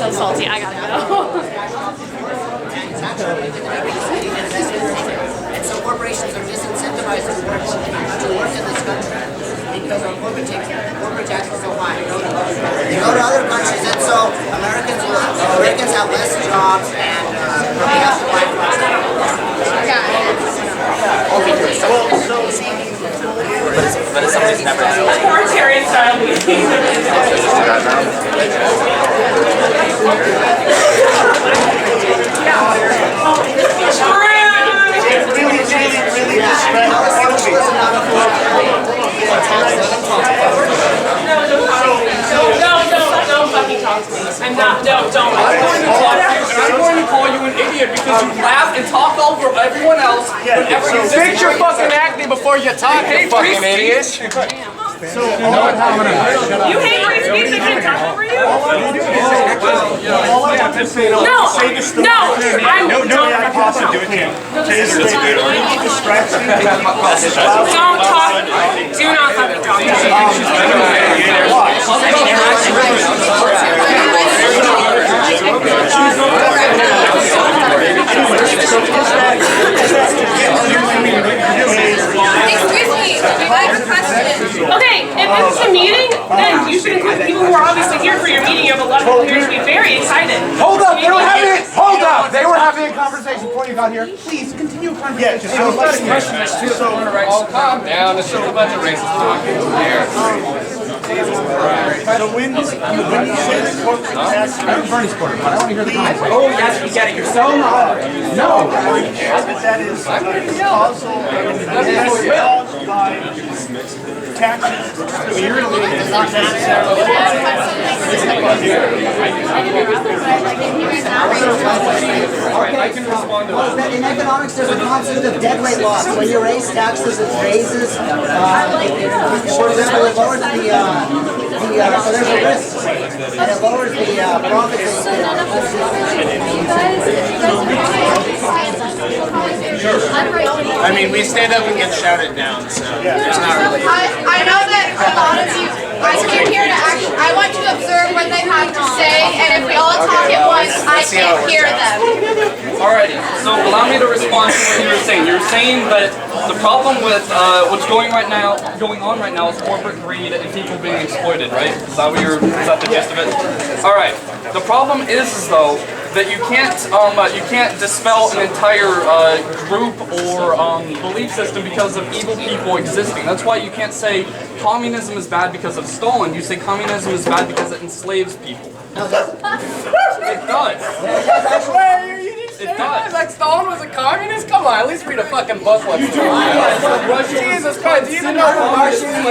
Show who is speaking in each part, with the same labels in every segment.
Speaker 1: so salty. I gotta go.
Speaker 2: And so corporations are disincentivized to work in this country because our corporate tax is so high. They go to other countries, and so Americans have less jobs and we have to buy products.
Speaker 3: But it's something that's never happened.
Speaker 1: Authoritarian style meeting. I'm not, don't.
Speaker 4: I'm going to call you an idiot because you laugh and talk over everyone else whenever you fix your fucking acne before you talk, you fucking idiot.
Speaker 1: You hate free speech that can talk over you?
Speaker 5: All I want to say is say the story. No, I can also do it too.
Speaker 1: Don't talk. Do not fucking talk.
Speaker 6: Excuse me, I have a question.
Speaker 1: Okay, if this is a meeting, then you should include the people who are obviously here for your meeting. You have a lot of people here to be very excited.
Speaker 4: Hold up, they were having a conversation before you got here. Please continue a conversation.
Speaker 5: So
Speaker 4: calm down, it's just a bunch of racist talking here.
Speaker 5: So when you say the corporate tax,
Speaker 4: I'm Bernie's quarter, but I want to hear the conversation.
Speaker 3: Oh, yes, we get it. You're so hard.
Speaker 4: No.
Speaker 5: that is causal by taxes.
Speaker 2: In economics, there's a concept of deadweight loss. When you raise taxes, it raises, for example, it lowers so there's a risk, and it lowers the profits.
Speaker 3: I mean, we stand up and get shouted down, so there's not really...
Speaker 6: I know that a lot of you, I came here to actually, I want to observe what they have to say, and if we all talk at once, I can't hear them.
Speaker 4: Alrighty, so allow me to respond to what you were saying. You're saying that the problem with what's going on right now is corporate greed and people being exploited, right? Is that the gist of it? Alright, the problem is though, that you can't dispel an entire group or belief system because of evil people existing. That's why you can't say communism is bad because of Stalin. You say communism is bad because it enslaves people. It does. It does.
Speaker 7: Like Stalin was a communist? Come on, at least read a fucking book once in a while. Jesus Christ, do you even know who Martian is?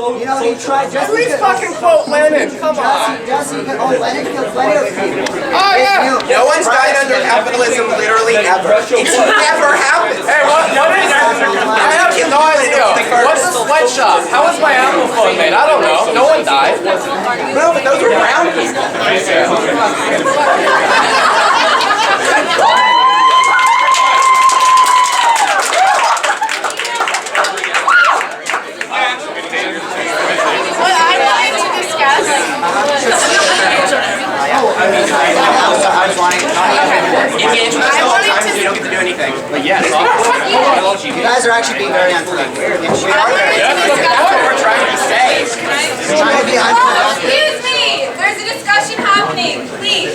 Speaker 2: You know, he tried just
Speaker 7: At least fucking quote Lenin, come on.
Speaker 2: Lenin killed plenty of people.
Speaker 7: Oh yeah.
Speaker 3: No one's died under capitalism literally ever. It's never happened.
Speaker 7: Hey, what is I have no idea. What's the sweatshop? How was my Apple phone made? I don't know. No one died.
Speaker 3: No, but those were brown people.
Speaker 6: What I wanted to discuss.
Speaker 3: If you introduce all the times, you don't get to do anything. But yes,
Speaker 2: You guys are actually being very unfair.
Speaker 3: that's what we're trying to say.
Speaker 6: Excuse me! There's a discussion happening, please.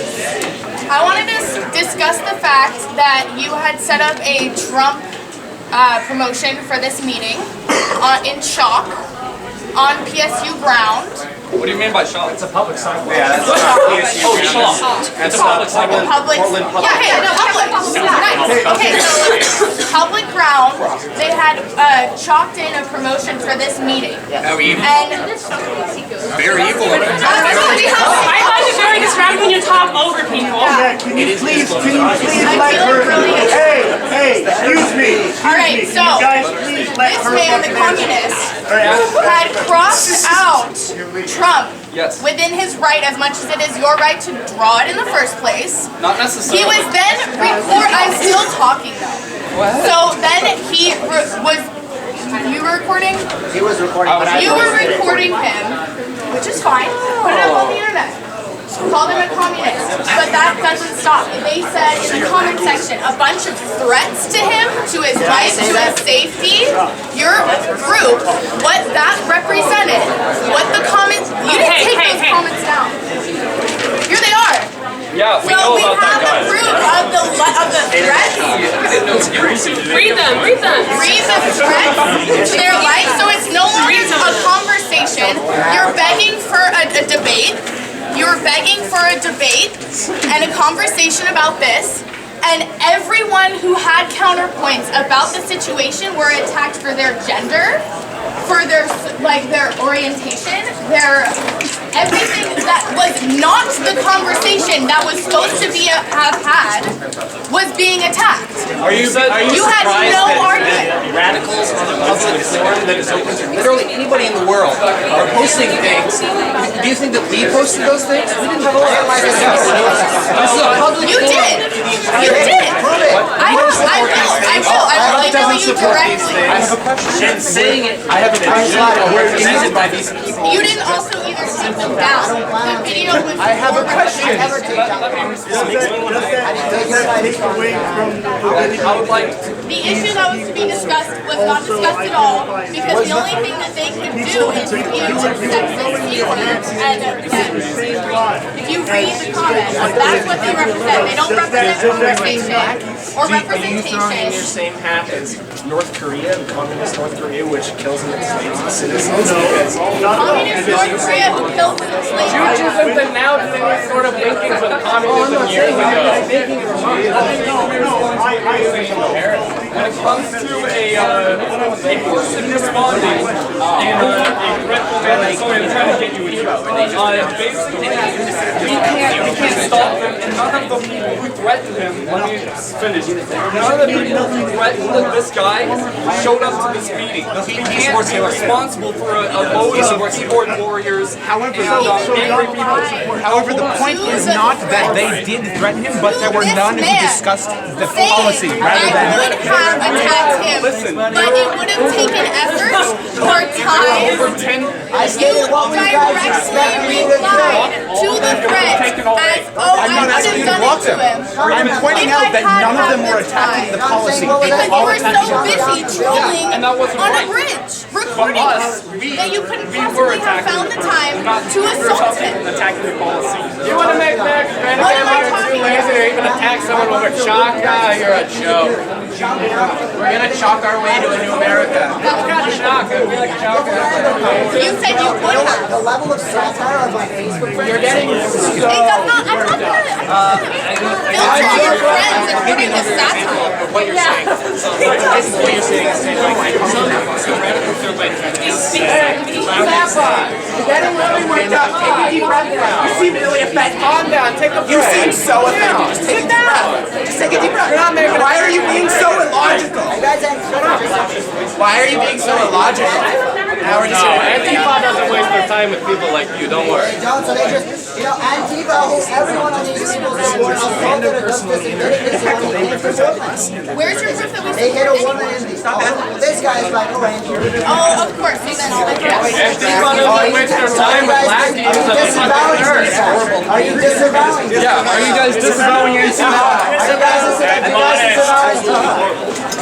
Speaker 6: I wanted to discuss the fact that you had set up a Trump promotion for this meeting in Chalk on PSU ground.
Speaker 4: What do you mean by shop? It's a public sidewalk.
Speaker 3: Yeah, that's PSU.
Speaker 4: Oh, shop. It's a public sidewalk.
Speaker 6: Public ground. They had chalked in a promotion for this meeting.
Speaker 3: Are we
Speaker 6: And
Speaker 3: very evil?
Speaker 1: I find it very distracting when you talk over people.
Speaker 5: Can you please let her? Hey, excuse me.
Speaker 6: Alright, so
Speaker 5: You guys please let
Speaker 6: this
Speaker 5: her
Speaker 6: man, the
Speaker 5: fucking
Speaker 6: communist, had crossed out Trump
Speaker 4: Yes.
Speaker 6: within his right, as much as it is your right to draw it in the first place.
Speaker 4: Not
Speaker 6: He
Speaker 4: necessarily.
Speaker 6: was then I'm still talking though.
Speaker 4: What?
Speaker 6: So then he was. You were recording?
Speaker 2: He was recording, but I
Speaker 6: You were recording him, which is fine. Put it up on the internet. Called him a they said in the comment section a bunch of threats to him, to his life, to his safety. Your group, what that represented, what the comments, you didn't take those comments down. Here they are.
Speaker 4: Yeah, we
Speaker 6: So
Speaker 4: know
Speaker 6: we
Speaker 4: about
Speaker 6: have
Speaker 4: that
Speaker 6: the
Speaker 4: guy.
Speaker 6: proof of the threats.
Speaker 1: Read them, read them.
Speaker 6: Read the threats to their life, so it's no longer a conversation. You're begging for a debate. You're begging for a debate and a conversation about this. And everyone who had counterpoints about the situation were attacked for their gender, for their orientation, their everything that was not the conversation that was supposed to be have had was being attacked. You had no argument.
Speaker 3: Radicals on the public forum that is open to literally anybody in the world are posting things. Do you think that we posted those things? We didn't have a lot. This is a public
Speaker 6: You did. You did. I will email you directly.
Speaker 3: And saying it, I have a question represented by these people.
Speaker 6: You didn't also either take them down. The video was
Speaker 7: I have a question.
Speaker 6: I never take down.
Speaker 4: I would like to.
Speaker 6: The issue that was to be discussed was not discussed at all because the only thing that they could do is use sexist keywords and if you read the comments, that's what they represent. They don't represent conversation or representation.
Speaker 3: In your same hat as North Korea, the communist North Korea, which kills and enslaves its citizens.
Speaker 6: Communist North Korea who killed the slaves.
Speaker 7: Judaism and now they're sort of linking with communism years ago.
Speaker 4: When it comes to a person responding in a threatful manner, so I'm trying to get you with basically, we can't stop them, and none of the people who threatened him, let me finish, none of the people who threatened this guy showed up to this meeting. He can't be responsible for a load of keyboard warriors and angry people.
Speaker 5: However, the point is not that they did threaten him, but there were none who discussed the policy rather
Speaker 6: I
Speaker 5: than.
Speaker 6: would have attacked him, but it would have taken effort or time. You directly replied to the threat as, oh, I would have done it to him.
Speaker 5: I'm pointing out that none of them were attacking the policy.
Speaker 6: Because you were so busy trolling on a bridge, recording that you couldn't possibly have found the time to assault him.
Speaker 4: Attacking the policy.
Speaker 7: You want to make America great again when you're too lazy to even attack someone over Chaka? You're a joke. We're gonna chalk our way to a new America. That's got Chaka. We like Chaka.
Speaker 6: You said you would have.
Speaker 2: The level of satire of my Facebook friends.
Speaker 7: You're getting
Speaker 6: I'm not gonna filter your friends according to satire.
Speaker 3: What you're saying. What you're saying is
Speaker 7: You're getting really worked up. Take a deep breath now. You seem really offended. Calm down. Take a breath.
Speaker 5: You seem so offended. Just take a deep breath. Just take a deep breath. Why are you being so illogical? Why are you being so illogical? Now we're just
Speaker 7: Antifa doesn't waste their time with people like you. Don't worry.
Speaker 2: They don't, so they just, Antifa, everyone on these people's board assaulted or just admitted this one thing.
Speaker 6: Where's your proof that we
Speaker 2: They hit a
Speaker 6: supported
Speaker 2: woman
Speaker 6: you?
Speaker 2: in the this guy's like, oh, Antifa.
Speaker 6: Oh, of course. So then all
Speaker 7: Antifa doesn't waste their time with black people.
Speaker 2: Are you disavowing this guy?
Speaker 4: Yeah, are you guys disavowing Antifa?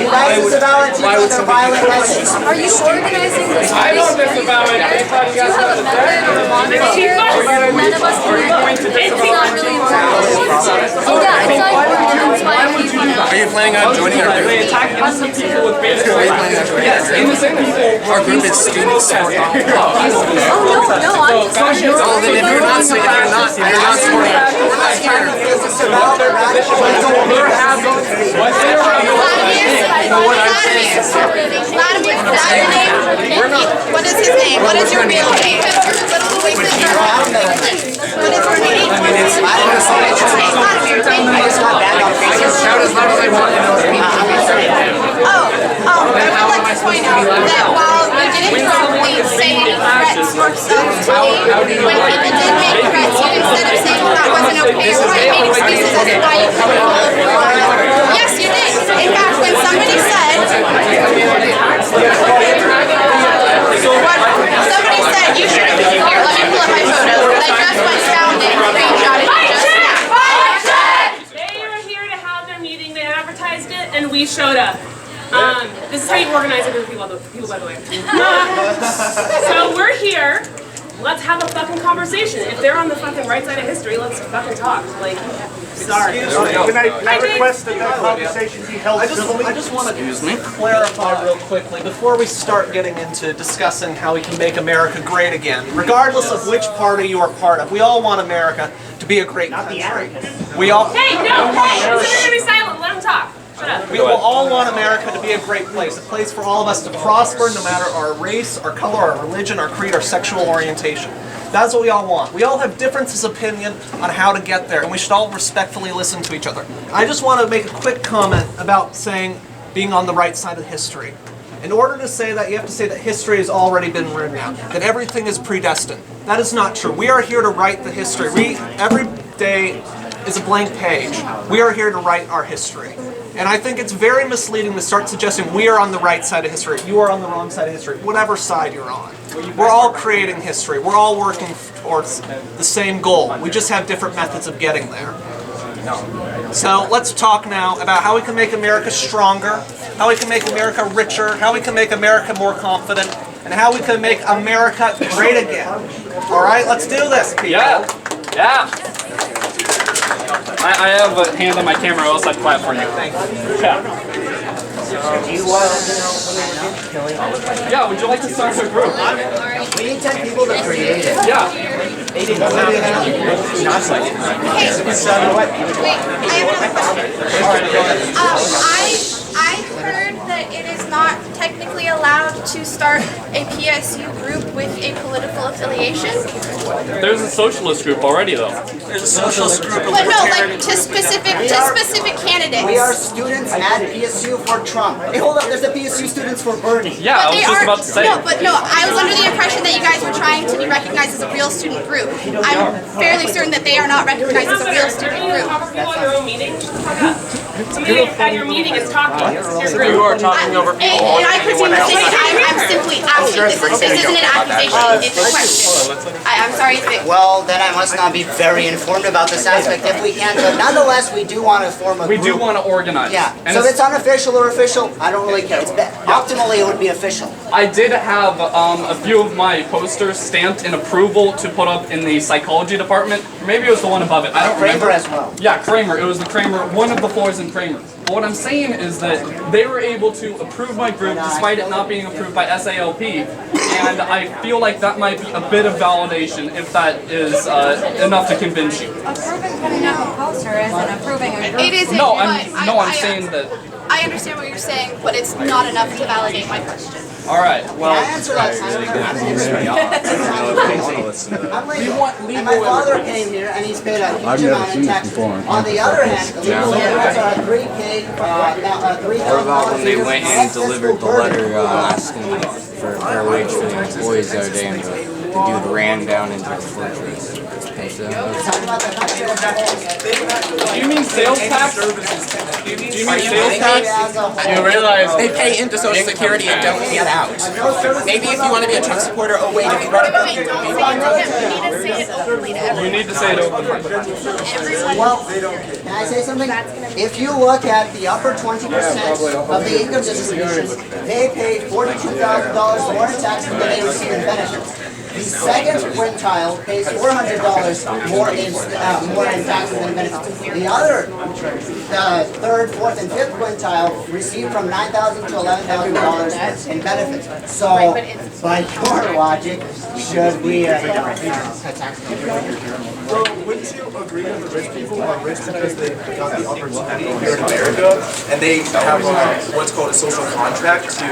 Speaker 2: You guys disavow Antifa and their violent message.
Speaker 8: Are you organizing this?
Speaker 7: I don't disavow it. I thought you guys
Speaker 8: have a method or monitor here? None of us can It's not really important. Oh yeah, it's not important. It's why Antifa now.
Speaker 3: Are you planning on joining our
Speaker 4: They
Speaker 3: group?
Speaker 4: attack innocent people with basic Yes, innocent people.
Speaker 3: Our group is student support.
Speaker 8: Oh no, I'm just
Speaker 3: Oh, then if you're not supporting, we're not here.
Speaker 6: What is his name? What is your real name? What is your name?
Speaker 2: I just got banned on Facebook.
Speaker 3: Shout as loud as I want.
Speaker 6: I would like to point out that while you didn't probably say any threats or something, when people did make threats, you instead of saying that wasn't okay or right, made excuses as to why you couldn't pull it forward. Yes, you did. In fact, when somebody said, you should have been here. Let me pull up my photos. I just went found it, screenshot it just now.
Speaker 1: showed up. This is how you organize a group of people, by the way. So we're here. Let's have a fucking conversation. If they're on the fucking right side of history, let's fucking talk. Like, sorry.
Speaker 9: Can I request that that conversation be held civilly?
Speaker 10: I just want to clarify real quickly before we start getting into discussing how we can make America great again. Regardless of which party you are part of, we all want America to be a great country. We all.
Speaker 1: Hey, no, hey, you're gonna be silent. Let them talk. Shut up.
Speaker 10: We will all want America to be a great place, a place for all of us to prosper no matter our race, our color, our religion, our creed, our sexual orientation. That's what we all want. We all have differences of opinion on how to get there, and we should all respectfully listen to each other. I just want to make a quick comment about saying being on the right side of history. In order to say that, you have to say that history has already been written out, that everything is predestined. That is not true. We are here to write the history. Every day is a blank page. We are here to write our history. And I think it's very misleading to start suggesting we are on the right side of history, you are on the wrong side of history, whatever side you're on. We're all creating history. We're all working towards the same goal. We just have different methods of getting there. So let's talk now about how we can make America stronger, how we can make America richer, how we can make America more confident, and how we can make America great again. All right, let's do this, people.
Speaker 4: Yeah. I have a hand on my camera, or else I'd clap for you.
Speaker 10: Thank you.
Speaker 4: Yeah, would you like to start a group?
Speaker 2: We need 10 people to create it.
Speaker 4: Yeah.
Speaker 6: Wait, I have a question. I heard that it is not technically allowed to start a PSU group with a political affiliation.
Speaker 4: There's a socialist group already, though.
Speaker 10: There's a socialist group.
Speaker 6: But no, like to specific candidates.
Speaker 2: We are students at PSU for Trump. Hey, hold up, there's a PSU students for Bernie.
Speaker 4: Yeah, I was just about to say.
Speaker 6: No, I was under the impression that you guys were trying to be recognized as a real student group. I'm fairly certain that they are not recognized as a real student group.
Speaker 1: People at your own meeting, shut the fuck up. Somebody at your meeting is talking. This is your group.
Speaker 7: You are talking over people.
Speaker 6: And I presume that I'm simply asking. This isn't an accusation, it's a question. I'm sorry if it...
Speaker 2: Well, then I must not be very informed about this aspect if we can, but nonetheless, we do want to form a
Speaker 4: We
Speaker 2: group.
Speaker 4: do want to organize.
Speaker 2: Yeah,
Speaker 4: And
Speaker 2: so if it's unofficial or official, I don't really care. Optimally, it would be official.
Speaker 4: I did have a few of my posters stamped in approval to put up in the psychology department. Or maybe it was the one above it. I don't remember.
Speaker 2: Kramer as well.
Speaker 4: Yeah, Kramer. It was the Kramer, one of the floors in Kramer. But what I'm saying is that they were able to approve my group despite it not being approved by SALP, and I feel like that might be a bit of validation if that is enough to convince you.
Speaker 8: Approving putting up a poster isn't approving a group.
Speaker 6: It isn't,
Speaker 4: No,
Speaker 6: but
Speaker 4: I'm saying that.
Speaker 6: I understand what you're saying, but it's not enough to validate my question.
Speaker 4: All right. Well,
Speaker 2: I answer that. And my father came here and he's paid a huge amount in taxes. On the other hand, illegal immigrants are $3,000
Speaker 11: when they went and delivered the letter asking for a fair wage for the employees the other day and the dude ran down into the fortress.
Speaker 4: do you mean sales tax? Do you mean sales tax?
Speaker 5: You realize they pay into Social Security and don't get out. Maybe if you want to be a Trump supporter, oh wait, if you run a
Speaker 6: Wait, don't say it to him. We need to say it openly to everyone.
Speaker 4: You need to say it openly.
Speaker 2: Well, can I say something? If you look at the upper 20% of the income distribution, they pay $42,000 more in taxes than they receive in benefits. The second quintile pays $400 more in taxes than benefits. The other, third, fourth, and fifth quintile receive from $9,000 to $11,000 in benefits. So, by your logic, should we?
Speaker 9: Well, wouldn't you agree that the rich people are rich because they got the opportunity here in America, and they have what's called a social contract to, I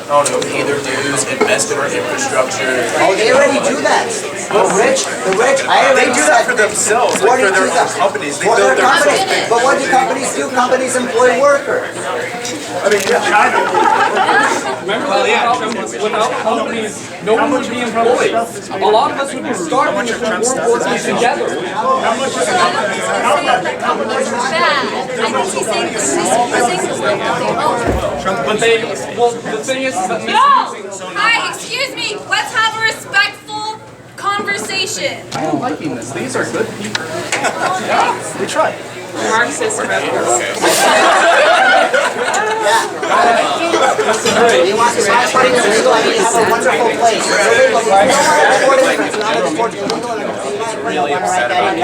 Speaker 9: don't know, pay their dues, invest in our infrastructure.
Speaker 2: Oh, they already do that. The rich,
Speaker 9: They do that for themselves, like for their own companies. They build their own thing.
Speaker 2: But what do companies do? Companies employ workers.
Speaker 9: I mean, China.
Speaker 4: Remember the problem was without companies, no one would be employed. A lot of us would be starving if we weren't working together.
Speaker 9: How much is
Speaker 4: But they, well, the thing is that
Speaker 8: Hi, excuse me. Let's have a respectful conversation.
Speaker 4: I am liking this. These are good people.
Speaker 9: We try.
Speaker 1: Marxist rebels.
Speaker 2: You want to buy party is illegal, I mean, you have a wonderful place. It's illegal. You don't want to report it. It's not report illegal and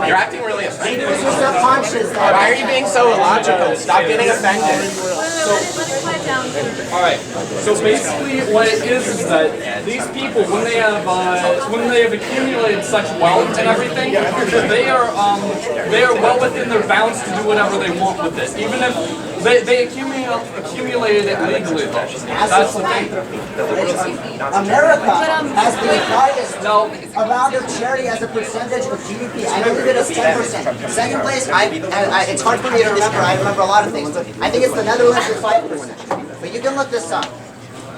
Speaker 5: You're acting really offended.
Speaker 2: This is subconscious.
Speaker 5: Why are you being so illogical? Stop getting offended.
Speaker 4: Alright, so basically what it is that these people, when they have accumulated such wealth and everything, they are well within their bounds to do whatever they want with it. Even if they accumulated it legally though. That's the thing.
Speaker 2: America has the highest amount of charity as a percentage of GDP. I believe it is 10%. Second place, it's hard for me to remember. I remember a lot of things. I think it's the Netherlands with 5%. But you can look this up.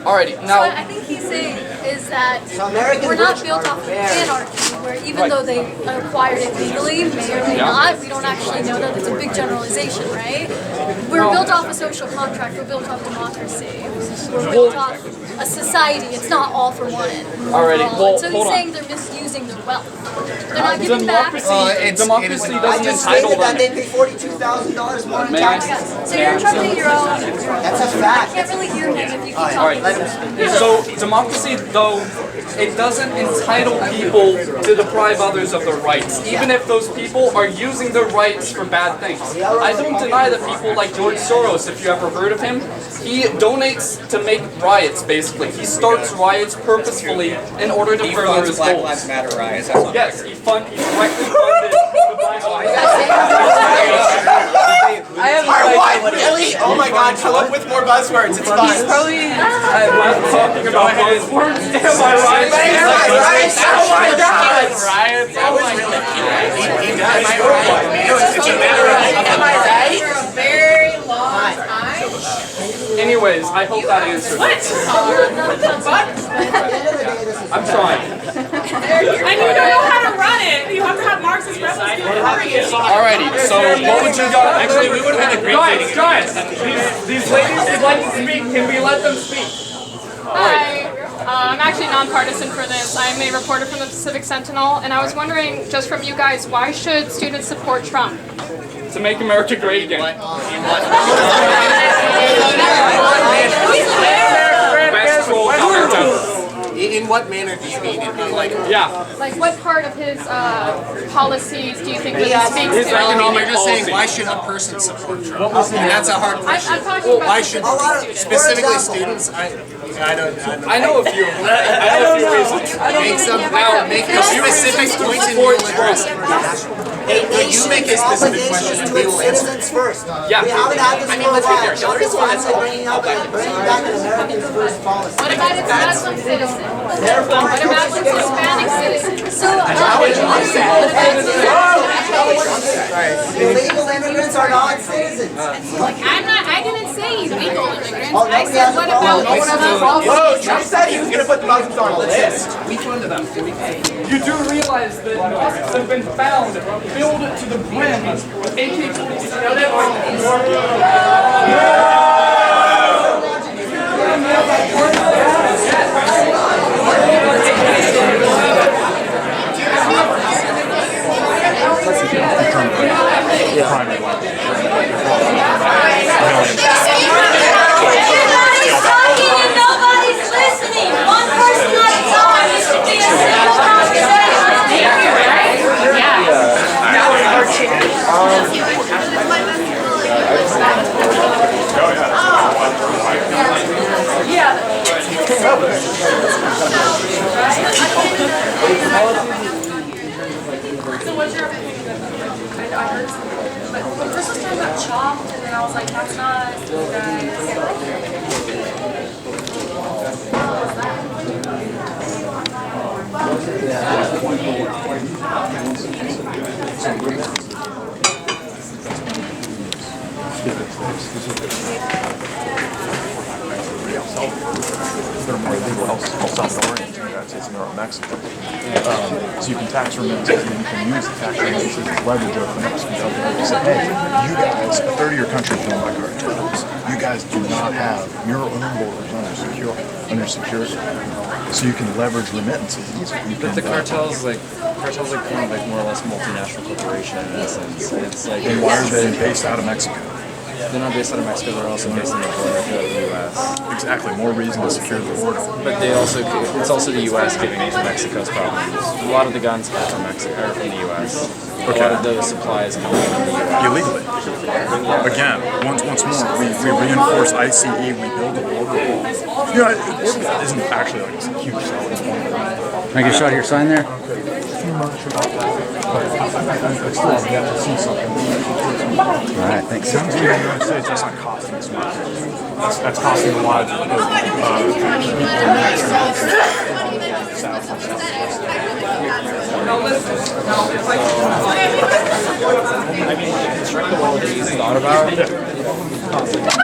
Speaker 4: Alrighty,
Speaker 8: So
Speaker 4: now.
Speaker 8: what I think he's saying is that
Speaker 2: American
Speaker 8: we're not
Speaker 2: rich
Speaker 8: built
Speaker 2: are
Speaker 8: off of
Speaker 2: very-
Speaker 8: anarchy, where even though they acquired it legally, may or may not, we don't actually know that. It's a big generalization, right? We're built off a social contract, we're built off democracy, we're built off a society, it's not all for one.
Speaker 4: Alrighty, well,
Speaker 8: So he's
Speaker 4: hold on.
Speaker 8: saying they're misusing their wealth. They're not giving back.
Speaker 4: Democracy
Speaker 2: I
Speaker 4: doesn't
Speaker 2: just
Speaker 4: entitle
Speaker 2: stated that
Speaker 4: them.
Speaker 2: they pay $42,000 more in
Speaker 4: May I?
Speaker 2: taxes.
Speaker 8: So you're interrupting your own.
Speaker 2: That's a
Speaker 8: I
Speaker 2: fact.
Speaker 8: can't really hear him if you keep talking.
Speaker 4: Alright, so democracy, though, it doesn't entitle people to deprive others of their rights, even if those people are using their rights for bad things. I don't deny that people like George Soros, if you ever heard of him, he donates to make riots, basically. He starts riots purposefully in order to further his
Speaker 5: Black
Speaker 4: goals.
Speaker 5: Lives Matter riots. That's not
Speaker 4: Yes, he directly funded the Black Lives
Speaker 5: What? Really? Oh my God! Come up with more buzzwords. It's fine.
Speaker 4: I'm talking about buzzwords. Am I right?
Speaker 5: Riots. Oh my God!
Speaker 4: Riots.
Speaker 5: That was really cute. He does. Am I right? Am I right?
Speaker 6: For a very long time.
Speaker 4: Anyways, I hope that answers it. I'm trying.
Speaker 1: And you don't know how to run it. You have to have Marxist rebels do it for you.
Speaker 4: Alrighty, so what would you got? Actually, we would have had a great guys, these ladies would like to speak. Can we let them speak?
Speaker 12: Hi, I'm actually nonpartisan for this. I'm a reporter from the Pacific Sentinel, and I was wondering, just from you guys, why should students support Trump?
Speaker 4: To make America great again. Best role ever.
Speaker 5: In what manner do you mean?
Speaker 4: Yeah.
Speaker 12: Like, what part of his policies do you think really speaks
Speaker 4: His
Speaker 12: to
Speaker 4: economic
Speaker 5: You're just saying,
Speaker 4: policy.
Speaker 5: why should a person support Trump? And that's a hard question.
Speaker 12: I'm talking about
Speaker 5: Why should
Speaker 12: students.
Speaker 5: specifically students? I don't.
Speaker 4: I know a few. I know a few reasons.
Speaker 5: Make a specific point and we will address it. You make a specific question and we will answer.
Speaker 2: Citizens first.
Speaker 4: Yeah.
Speaker 2: We haven't had this for a
Speaker 5: let's be
Speaker 2: while.
Speaker 5: fair. Hillary's the one that's
Speaker 2: Bringing back an Americans first policy.
Speaker 12: What about its Muslim citizens? What about its Hispanic citizens?
Speaker 8: So,
Speaker 2: Illegal immigrants are not citizens.
Speaker 12: I didn't say illegal immigrants.
Speaker 2: Oh,
Speaker 12: I said, what about
Speaker 5: Whoa, Trump said he was going to put the Muslims on a list.
Speaker 4: Which one of them? You do realize that mosques have been found filled to the brim with
Speaker 8: everybody's talking and nobody's listening. One person at a time. It should be a single conversation.
Speaker 1: So what's your opinion of it? I heard something. But when first was talking about chopped, and then I was like, that's not you guys.
Speaker 13: that are more legal outside the United States and they're Mexico. So you can tax remittances and you can use the tax remittances as leverage over the Mexican government to say, hey, you guys, a third of your country is run by cartels. You guys do not have your own borders under security. So you can leverage remittances.
Speaker 14: But the cartels like kind of like more or less multinational corporation in that sense. It's like.
Speaker 13: And why are they based out of Mexico?
Speaker 14: They're not based out of Mexico. They're also based on the border of the U.S.
Speaker 13: Exactly. More reason to secure the border.
Speaker 14: But it's also the U.S. giving Mexico's problems. A lot of the guns come from Mexico or from the U.S. A lot of those supplies come from the U.S.
Speaker 13: Illegally. Again, once more, we reinforce ICE, we build a border wall. You know, border wall isn't actually like a huge selling point.
Speaker 15: Can I get a shot of your sign there?
Speaker 13: Too much about that, but I still have yet to see something.
Speaker 15: Alright, thanks.
Speaker 13: In the United States, that's not costing as much. That's costing a lot of people in
Speaker 14: I mean, constructive all these thought about.